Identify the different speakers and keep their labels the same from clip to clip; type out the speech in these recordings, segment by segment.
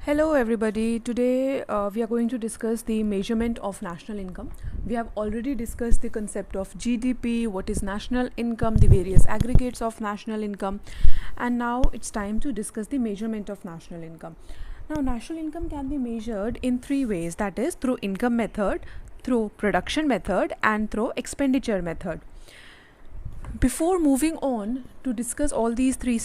Speaker 1: Hello everybody. Today we are going to discuss the measurement of national income. We have already discussed the concept of GDP, what is national income, the various aggregates of national income, and now it's time to discuss the measurement of national income. Now national income can be measured in three ways, that is through income method, through production method and through expenditure method. Before moving on to discuss all these three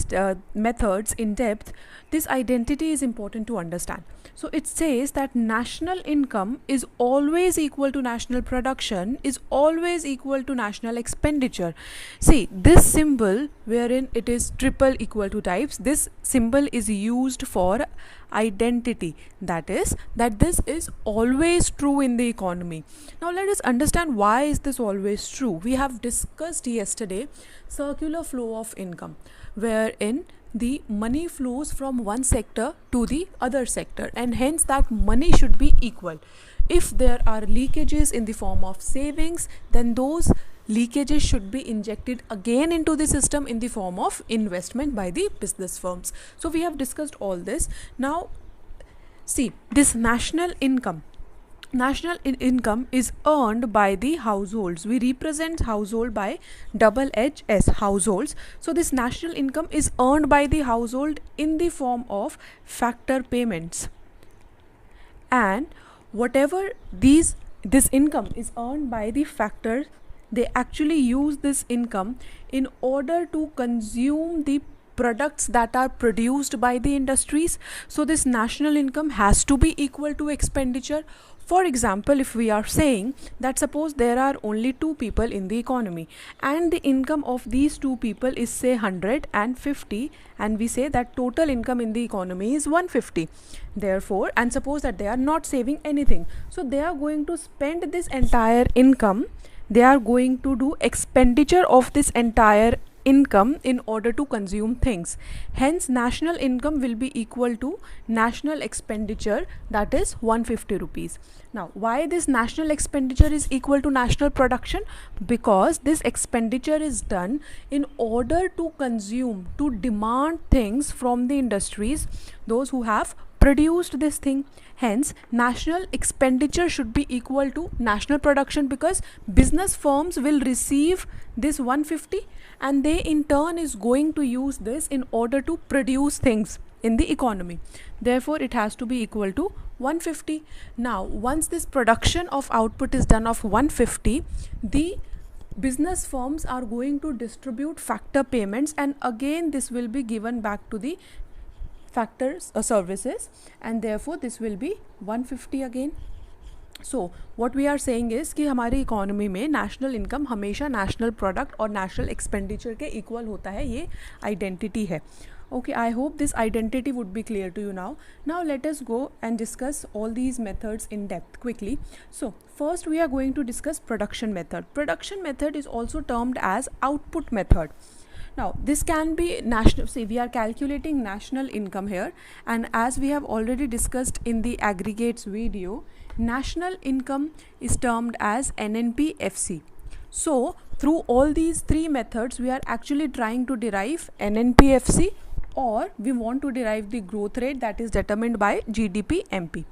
Speaker 1: methods in depth, this identity is important to understand. So it says that national income is always equal to national production, is always equal to national expenditure. See, this symbol wherein it is triple equal to types, this symbol is used for identity, that is that this is always true in the economy. Now let us understand why is this always true. We have discussed yesterday circular flow of income, wherein the money flows from one sector to the other sector, and hence that money should be equal. If there are leakages in the form of savings, then those leakages should be injected again into the system in the form of investment by the business firms. So we have discussed all this. Now see, this national income is earned by the households. We represent household by double H S, households. So this national income is earned by the household in the form of factor payments, and whatever this income is earned by the factors, they actually use this income in order to consume the products that are produced by the industries. So this national income has to be equal to expenditure. For example, if we are saying that suppose there are only two people in the economy and the income of these two people is say 150, and we say that total income in the economy is 150, therefore, and suppose that they are not saving anything, so they are going to spend this entire income, they are going to do expenditure of this entire income in order to consume things. Hence national income will be equal to national expenditure, that is 150 rupees. Now why this national expenditure is equal to national production? Because this expenditure is done in order to consume, to demand things from the industries, those who have produced this thing. Hence national expenditure should be equal to national production, because business firms will receive this 150 and they in turn is going to use this in order to produce things in the economy. Therefore it has to be equal to 150. Now once this production of output is done of 150, the business firms are going to distribute factor payments, and again this will be given back to the factors services, and therefore this will be 150 again. So what we are saying is कि हमारी economy में national income हमेशा national product और national expenditure के equal होता है, ये identity है. Okay, I hope this identity would be clear to you now. Now let us go and discuss all these methods in depth quickly. So first we are going to discuss production method. Production method is also termed as output method. Now this can be national, see we are calculating national income here, and as we have already discussed in the aggregates video, national income is termed as NNP-FC. So through all these three methods we are actually trying to derive NNP-FC, or we want to derive the growth rate that is determined by GDP-MP.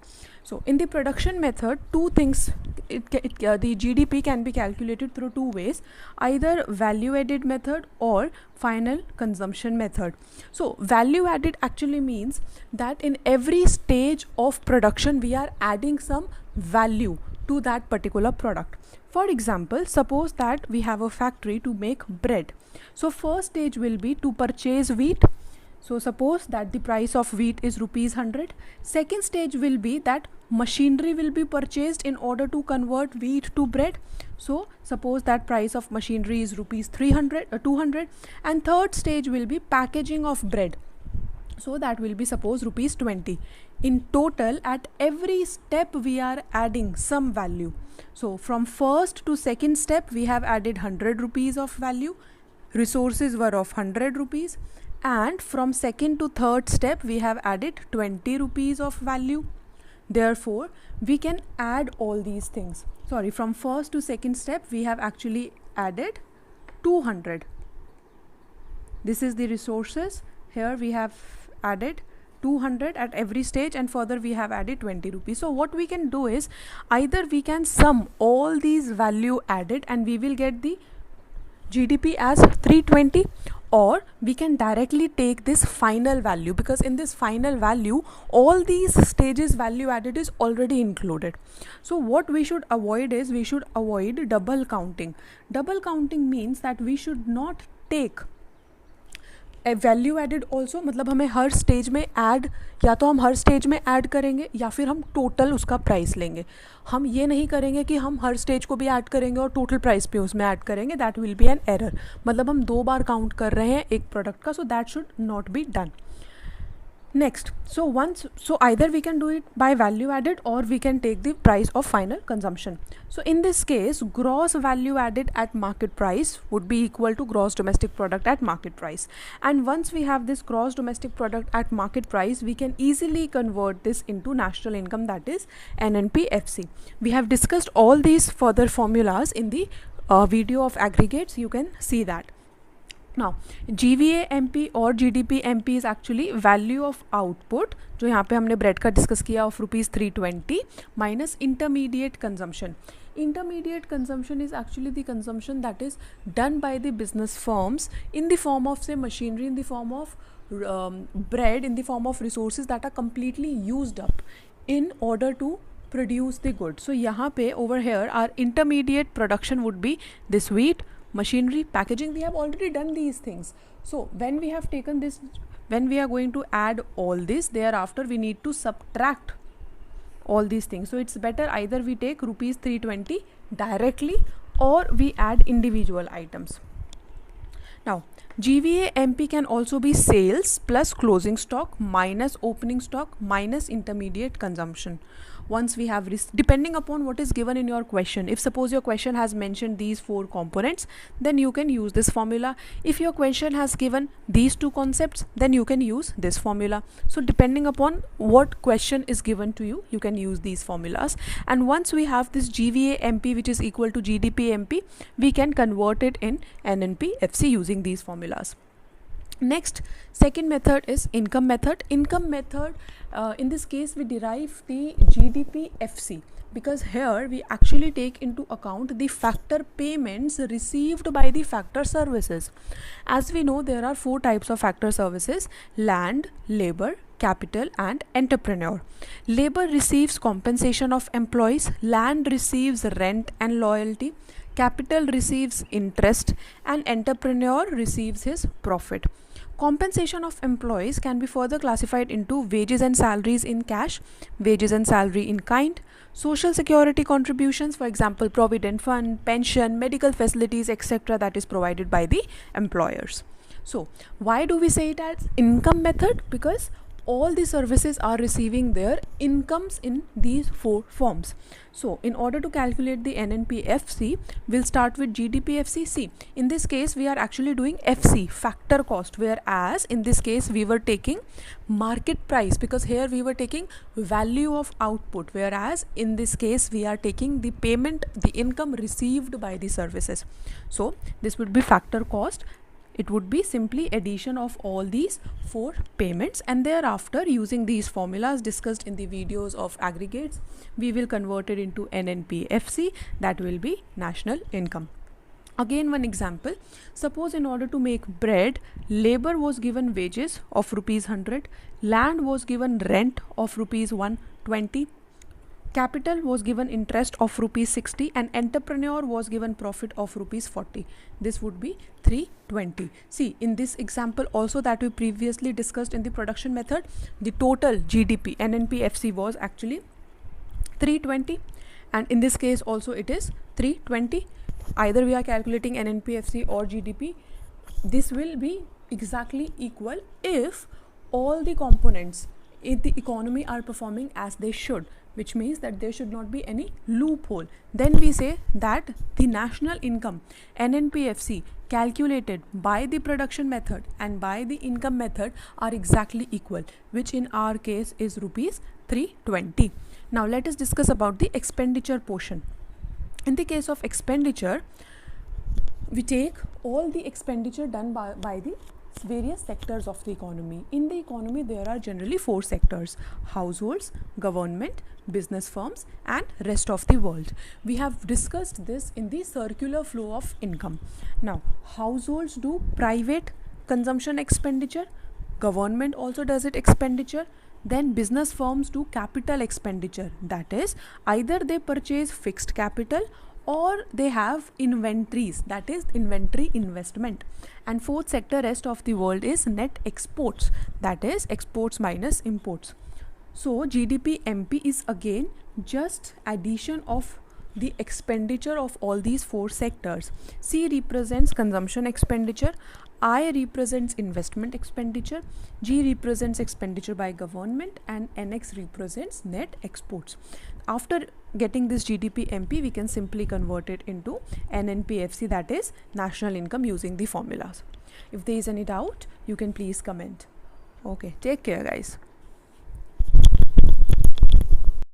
Speaker 1: So in the production method, two things, the GDP can be calculated through two ways, either value added method or final consumption method. So value added actually means that in every stage of production we are adding some value to that particular product. For example, suppose that we have a factory to make bread. So first stage will be to purchase wheat. So suppose that the price of wheat is rupees 100. Second stage will be that machinery will be purchased in order to convert wheat to bread. So suppose that price of machinery is rupees 200. And third stage will be packaging of bread. So that will be suppose rupees 20. In total, at every step we are adding some value. So from first to second step we have added 100 rupees of value. Resources were of 100 rupees. And from second to third step we have added 20 rupees of value. Therefore we can add all these things. Sorry, from first to second step we have actually added 200. This is the resources. Here we have added 200 at every stage, and further we have added 20 rupees. So what we can do is either we can sum all these value added and we will get the GDP as 320, or we can directly take this final value, because in this final value all these stages value added is already included. So what we should avoid is we should avoid double counting. Double counting means that we should not take value added also, मतलब हमें हर stage में add, या तो हम हर stage में add करेंगे या फिर हम टोटल उसका प्राइस लेंगे. हम ये नहीं करेंगे कि हम हर स्टेज को भी ऐड करेंगे और टोटल प्राइस पे उसमें ऐड करेंगे. That will be an error. मतलब हम 2 बार काउंट कर रहे हैं एक प्रोडक्ट का. So that should not be done. Next, so either we can do it by value added or we can take the price of final consumption. So in this case, gross value added at market price would be equal to gross domestic product at market price. And once we have this gross domestic product at market price, we can easily convert this into national income, that is NNP-FC. We have discussed all these further formulas in the video of aggregates. You can see that. Now GVA MP और GDP MP is actually value of output, जो यहाँ पे हमने bread का discuss किया, of ₹320 minus intermediate consumption. Intermediate consumption is actually the consumption that is done by the business firms in the form of, say, machinery, in the form of bread, in the form of resources that are completely used up in order to produce the good. So यहाँ पे over here our intermediate production would be this wheat, machinery, packaging. We have already done these things. So when we have taken this, when we are going to add all this, thereafter we need to subtract all these things. So it's better either we take ₹320 directly or we add individual items. Now GVA MP can also be sales plus closing stock minus opening stock minus intermediate consumption. Once we have depending upon what is given in your question, if suppose your question has mentioned these 4 components, then you can use this formula. If your question has given these 2 concepts, then you can use this formula. So depending upon what question is given to you, you can use these formulas. And once we have this GVA MP which is equal to GDP MP, we can convert it in NNP FC using these formulas. Next, second method is income method. Income method, in this case we derive the GDP FC, because here we actually take into account the factor payments received by the factor services. As we know, there are 4 types of factor services: land, labor, capital and entrepreneur. Labor receives compensation of employees, land receives rent and loyalty, capital receives interest, and entrepreneur receives his profit. Compensation of employees can be further classified into wages and salaries in cash, wages and salary in kind, social security contributions, for example provident fund, pension, medical facilities, etc., that is provided by the employers. So why do we say it as income method? Because all the services are receiving their incomes in these 4 forms. So in order to calculate the NNP FC, we'll start with GDP FC. See, in this case we are actually doing FC, factor cost, whereas in this case we were taking market price, because here we were taking value of output, whereas in this case we are taking the payment, the income received by the services. So this would be factor cost. It would be simply addition of all these 4 payments, and thereafter using these formulas discussed in the videos of aggregates, we will convert it into NNP FC, that will be national income. Again, one example: suppose in order to make bread, labor was given wages of ₹100, land was given rent of ₹120, capital was given interest of ₹60, and entrepreneur was given profit of ₹40. This would be 320. See, in this example also that we previously discussed in the production method, the total GDP NNP FC was actually 320, and in this case also it is 320. Either we are calculating NNP FC or GDP, this will be exactly equal if all the components in the economy are performing as they should, which means that there should not be any loophole. Then we say that the national income NNP-FC calculated by the production method and by the income method are exactly equal, which in our case is ₹320. Now let us discuss about the expenditure portion. In the case of expenditure, we take all the expenditure done by the various sectors of the economy. In the economy, there are generally 4 sectors: households, government, business firms, and rest of the world. We have discussed this in the circular flow of income. Now, households do private consumption expenditure, government also does it expenditure, then business firms do capital expenditure, that is either they purchase fixed capital or they have inventories, that is inventory investment. And fourth sector, rest of the world, is net exports, that is exports minus imports. So GDP MP is again just addition of the expenditure of all these 4 sectors. C represents consumption expenditure, I represents investment expenditure, G represents expenditure by government, and NX represents net exports. After getting this GDP MP, we can simply convert it into NNPFC, that is national income, using the formulas. If there is any doubt, you can please comment. Okay, take care guys.